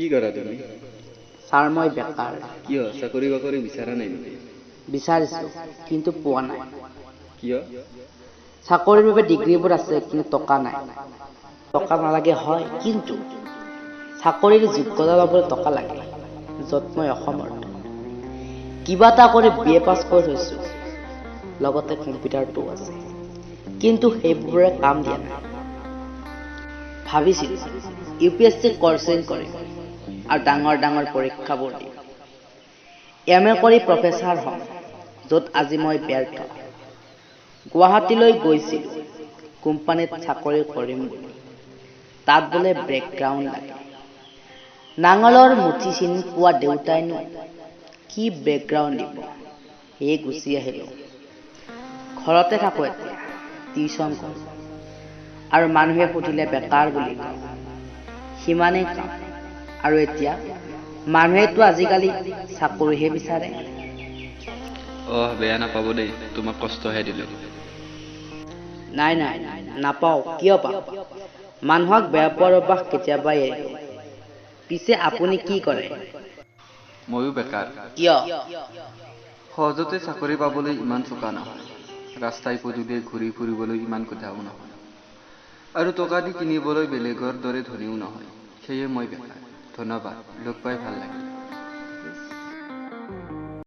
কি কৰা তুমি? ছাৰ মই বেকাৰ। কিয় চাকৰি বাকৰি বিচৰা নাই নেকি? বিচাৰিছো কিন্তু পোৱা নাই। কিয়? চাকৰিৰ বাবে ডিগ্ৰীবোৰ আছে কিন্তু টকা নাই। টকা নালাগে হয়, কিন্তু চাকৰিৰ যোগ্যতা ল'বলৈ টকা লাগে, য'ত মই অসমৰ্থ। কিবা এটা কৰি BA পাছ কৰি থৈছো, লগতে কম্পিউটাৰটো আছে, কিন্তু সেইবোৰে কাম দিয়া নাই। ভাবিছিলো UPSC কৰ্চিং কৰিম আৰু ডাঙৰ ডাঙৰ পৰীক্ষাবোৰ দিম। MA কৰি প্ৰফেচাৰ হ'ম, য'ত আজি মই ব্যৰ্থ। গুৱাহাটীলৈ গৈছিলো কোম্পানীত চাকৰি কৰিম বুলি। তাত বোলে বেকগ্ৰাউণ্ড লাগে। নাঙলৰ মুঠি চিনি পোৱা দেউতাইনো কি বেকগ্ৰাউণ্ড দিব, সেয়ে গুচি আহিলো। ঘৰতে থাকো এতিয়া, টিউচন কৰো আৰু মানুহে সুধিলে বেকাৰ বুলি কওঁ। সিমানেই কাম। আৰু এতিয়া মানুহেতো আজিকালি চাকৰিহে বিচাৰে। বেয়া নাপাব দেই, তোমাক কষ্টহে দিলো। নাই নাই নাপাও, কিয় পাম? মানুহক বেয়া পোৱাৰ অভ্যাস কেতিয়াবাই এৰিলো। পিছে আপুনি কি কৰে? ময়ো বেকাৰ। কিয়? সহজতে চাকৰি পাবলৈ ইমান চোকা নহয়। ৰাস্তাই পদূলিয়ে ঘূৰি ফুৰিবলৈ ইমান কোঠাও নহয়। আৰু টকা দি কিনিবলৈ বেলেগৰ দৰে ধনীও নহয়। সেয়ে মই বেকাৰ। ধন্যবাদ, লগ পাই ভাল লাগিল।